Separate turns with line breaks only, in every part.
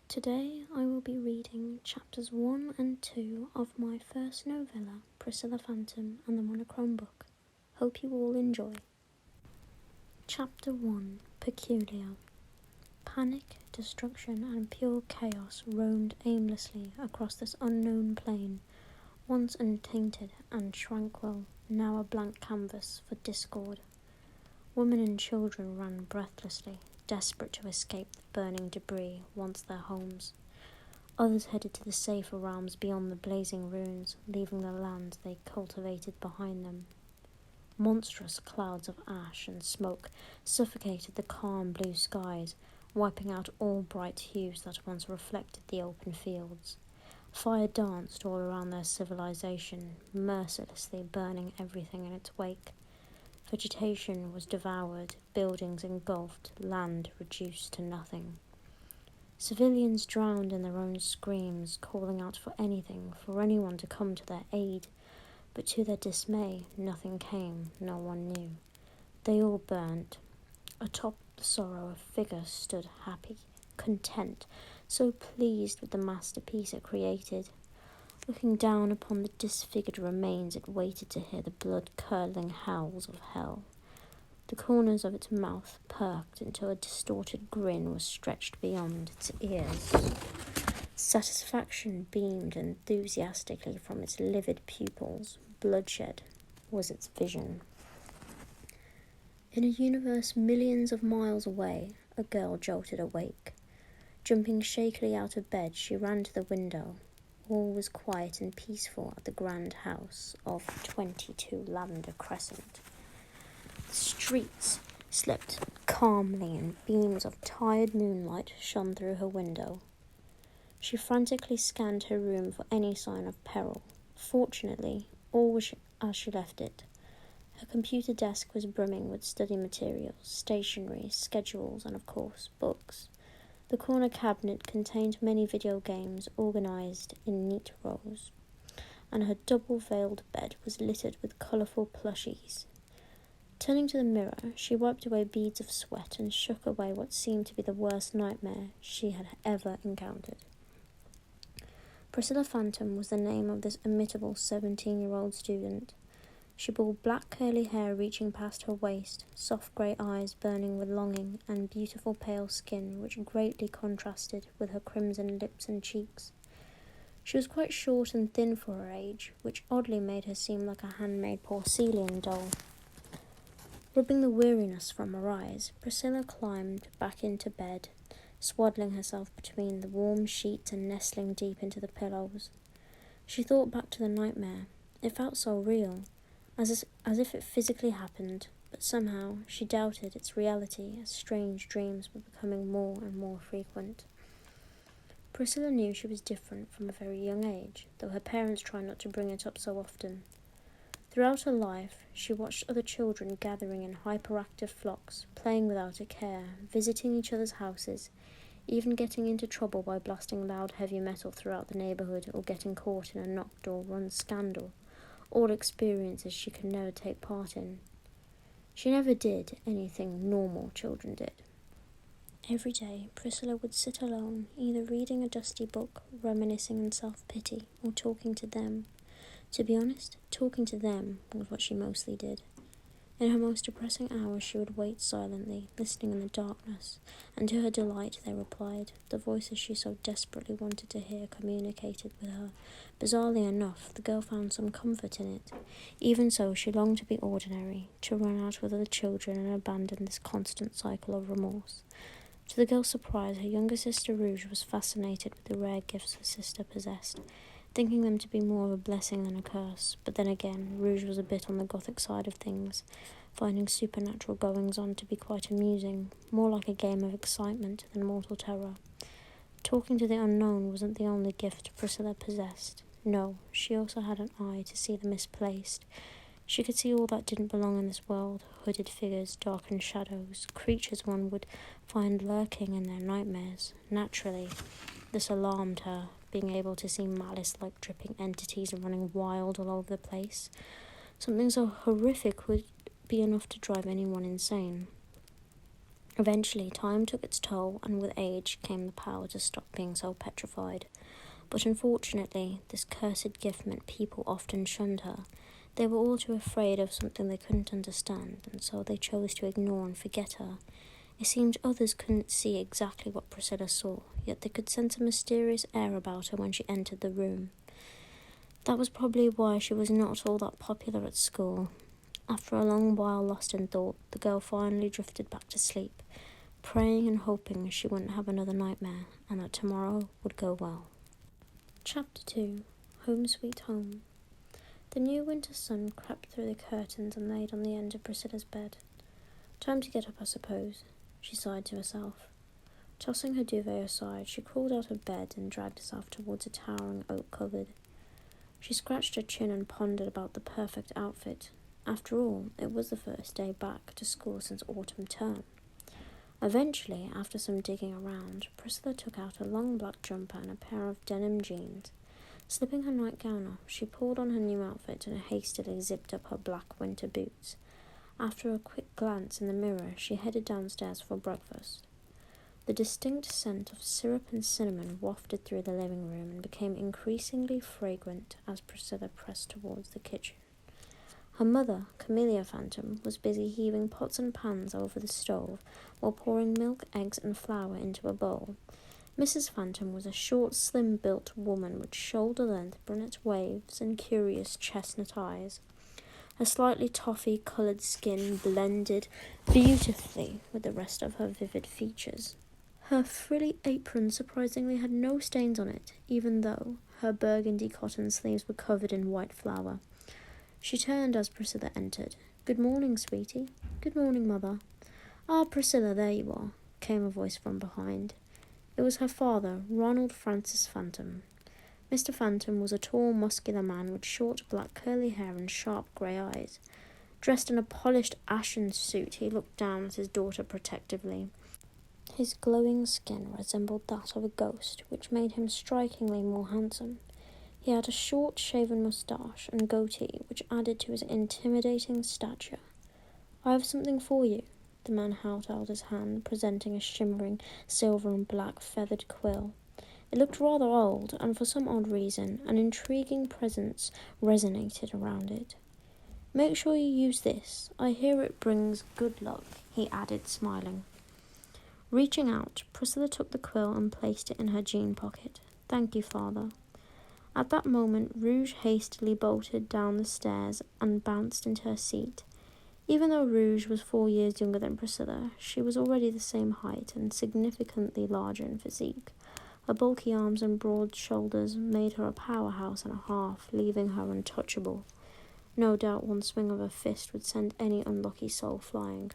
Today I will be reading chapters 1 and 2 of my first novella, Pricilla Phantom and the Monochrome book. Hope you all enjoy. Chapter 1, Peculiar. Panic, destruction, and pure chaos roamed aimlessly across this unknown plain, once untainted and tranquil, now a blank canvas for discord. Women and children ran breathlessly, desperate to escape the burning debris once their homes. Others headed to the safer realms beyond the blazing ruins, leaving the land they cultivated behind them. Monstrous clouds of ash and smoke suffocated the calm blue skies, wiping out all bright hues that once reflected the open fields. Fire danced all around their civilization, mercilessly burning everything in its wake. Vegetation was devoured, buildings engulfed, land reduced to nothing. Civilians drowned in their own screams, calling out for anything, for anyone to come to their aid. But to their dismay, nothing came, no one knew. They all burnt. Atop the sorrow, a figure stood happy, content, so pleased with the masterpiece it created. Looking down upon the disfigured remains, it waited to hear the blood-curdling howls of hell. The corners of its mouth perked until a distorted grin was stretched beyond its ears. Satisfaction beamed enthusiastically from its livid pupils. Bloodshed was its vision. In a universe millions of miles away, a girl jolted awake. Jumping shakily out of bed, she ran to the window. All was quiet and peaceful at the grand house of 22 Lavender Crescent. The streets slept calmly and beams of tired moonlight shone through her window. She frantically scanned her room for any sign of peril. Fortunately, all was as she left it. Her computer desk was brimming with study materials, stationery, schedules, and of course, books. The corner cabinet contained many video games organised in neat rows, and her double-veiled bed was littered with colourful plushies. Turning to the mirror, she wiped away beads of sweat and shook away what seemed to be the worst nightmare she had ever encountered. Pricilla Phantom was the name of this imitable 17-year-old student. She bore black curly hair reaching past her waist, soft grey eyes burning with longing, and beautiful pale skin which greatly contrasted with her crimson lips and cheeks. She was quite short and thin for her age, which oddly made her seem like a handmade porcelain doll. Rubbing the weariness from her eyes, Pricilla climbed back into bed, swaddling herself between the warm sheets and nestling deep into the pillows. She thought back to the nightmare. It felt so real. As if it physically happened, but somehow she doubted its reality as strange dreams were becoming more and more frequent. Pricilla knew she was different from a very young age, though her parents tried not to bring it up so often. Throughout her life, she watched other children gathering in hyperactive flocks, playing without a care, visiting each other's houses, even getting into trouble by blasting loud heavy metal throughout the neighbourhood or getting caught in a knocked or run scandal. All experiences she could never take part in. She never did anything normal children did. Every day, Pricilla would sit alone, either reading a dusty book, reminiscing in self-pity, or talking to them. To be honest, talking to them was what she mostly did. In her most depressing hours, she would wait silently, listening in the darkness, and to her delight they replied. The voices she so desperately wanted to hear communicated with her. Bizarrely enough, the girl found some comfort in it. Even so, she longed to be ordinary, to run out with other children and abandon this constant cycle of remorse. To the girl's surprise, her younger sister Rouge was fascinated with the rare gifts her sister possessed, thinking them to be more of a blessing than a curse. But then again, Rouge was a bit on the gothic side of things, finding supernatural goings-on to be quite amusing, more like a game of excitement than mortal terror. Talking to the unknown wasn't the only gift Pricilla possessed. No, she also had an eye to see the misplaced. She could see all that didn't belong in this world, hooded figures, darkened shadows, creatures one would find lurking in their nightmares. Naturally, this alarmed her, being able to see malice-like dripping entities running wild all over the place. Something so horrific would be enough to drive anyone insane. Eventually, time took its toll, and with age came the power to stop being so petrified. But unfortunately, this cursed gift meant people often shunned her. They were all too afraid of something they couldn't understand, and so they chose to ignore and forget her. It seemed others couldn't see exactly what Pricilla saw, yet they could sense a mysterious air about her when she entered the room. That was probably why she was not all that popular at school. After a long while lost in thought, the girl finally drifted back to sleep, praying and hoping she wouldn't have another nightmare, and that tomorrow would go well. Chapter 2. Home Sweet Home. The new winter sun crept through the curtains and laid on the end of Priscilla's bed. Time to get up, I suppose, she sighed to herself. Tossing her duvet aside, she crawled out of bed and dragged herself towards a towering oak cupboard. She scratched her chin and pondered about the perfect outfit. After all, it was the first day back to school since autumn term. Eventually, after some digging around, Priscilla took out a long black jumper and a pair of denim jeans. Slipping her nightgown off, she pulled on her new outfit and hastily zipped up her black winter boots. After a quick glance in the mirror, she headed downstairs for breakfast. The distinct scent of syrup and cinnamon wafted through the living room and became increasingly fragrant as Priscilla pressed towards the kitchen. Her mother, Pricilla Phantom, was busy heaving pots and pans over the stove while pouring milk, eggs, and flour into a bowl. Mrs. Phantom was a short, slim-built woman with shoulder-length brunette waves and curious chestnut eyes. Her slightly toffee-coloured skin blended beautifully with the rest of her vivid features. Her frilly apron surprisingly had no stains on it, even though her burgundy cotton sleeves were covered in white flour. She turned as Priscilla entered. "Good morning, sweetie." "Good morning, Mother." "Ah, Priscilla, there you are," came a voice from behind. It was her father, Ronald Francis Phantom. Mr. Phantom was a tall, muscular man with short, black, curly hair and sharp grey eyes. Dressed in a polished ashen suit, he looked down at his daughter protectively. His glowing skin resembled that of a ghost, which made him strikingly more handsome. He had a short, shaven moustache and goatee, which added to his intimidating stature. "I have something for you." The man held out his hand, presenting a shimmering silver and black feathered quill. It looked rather old, and for some odd reason, an intriguing presence resonated around it. "Make sure you use this. I hear it brings good luck," he added, smiling. Reaching out, Priscilla took the quill and placed it in her jean pocket. "Thank you, Father." At that moment, Rouge hastily bolted down the stairs and bounced into her seat. Even though Rouge was 4 years younger than Priscilla, she was already the same height and significantly larger in physique. Her bulky arms and broad shoulders made her a powerhouse and a half, leaving her untouchable. No doubt one swing of her fist would send any unlucky soul flying.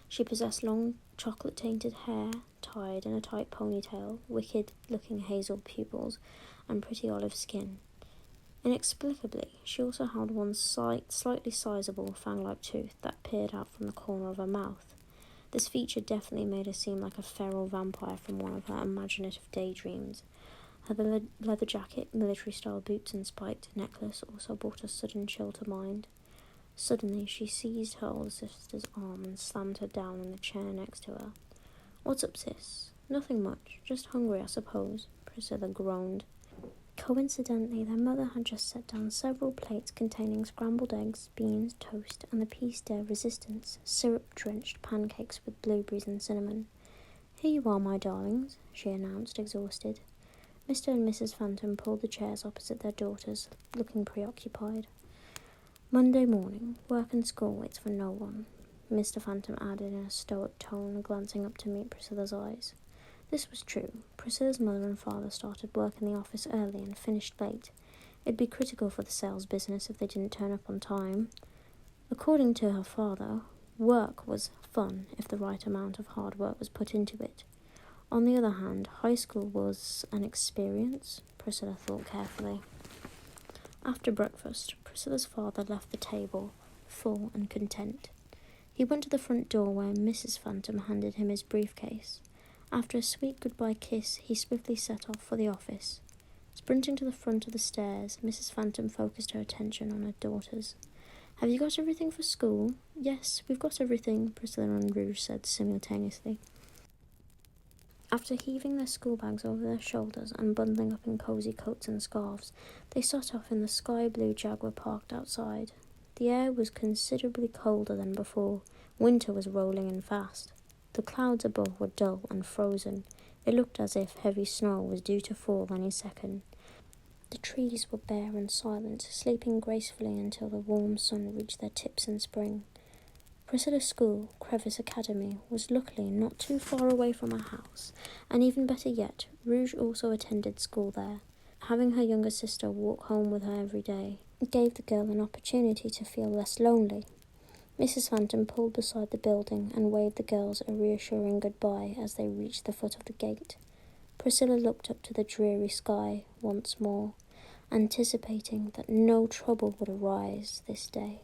She possessed long, chocolate-tainted hair, tied in a tight ponytail, wicked-looking hazel pupils, and pretty olive skin. Inexplicably, she also held one slightly sizable fang-like tooth that peered out from the corner of her mouth. This feature definitely made her seem like a feral vampire from one of her imaginative daydreams. Her leather jacket, military-style boots, and spiked necklace also brought a sudden chill to mind. Suddenly, she seized her older sister's arm and slammed her down in the chair next to her. "What's up, sis?" "Nothing much. Just hungry, I suppose," Priscilla groaned. Coincidentally, their mother had just set down several plates containing scrambled eggs, beans, toast, and the piece de resistance, syrup-drenched pancakes with blueberries and cinnamon. "Here you are, my darlings," she announced, exhausted. Mr. and Mrs. Phantom pulled the chairs opposite their daughters, looking preoccupied. "Monday morning. Work and school waits for no one," Mr. Phantom added in a stoic tone, glancing up to meet Priscilla's eyes. This was true. Priscilla's mother and father started work in the office early and finished late. It'd be critical for the sales business if they didn't turn up on time. According to her father, work was fun if the right amount of hard work was put into it. On the other hand, high school was an experience, Priscilla thought carefully. After breakfast, Priscilla's father left the table, full and content. He went to the front door where Mrs. Phantom handed him his briefcase. After a sweet goodbye kiss, he swiftly set off for the office. Sprinting to the front of the stairs, Mrs. Phantom focused her attention on her daughters. "Have you got everything for school?" "Yes, we've got everything," Priscilla and Rouge said simultaneously. After heaving their school bags over their shoulders and bundling up in cosy coats and scarves, they set off in the sky-blue Jaguar parked outside. The air was considerably colder than before. Winter was rolling in fast. The clouds above were dull and frozen. It looked as if heavy snow was due to fall any second. The trees were bare and silent, sleeping gracefully until the warm sun reached their tips in spring. Priscilla's school, Crevice Academy, was luckily not too far away from her house, and even better yet, Rouge also attended school there. Having her younger sister walk home with her every day gave the girl an opportunity to feel less lonely. Mrs. Phantom pulled beside the building and waved the girls a reassuring goodbye as they reached the foot of the gate. Priscilla looked up to the dreary sky once more, anticipating that no trouble would arise this day.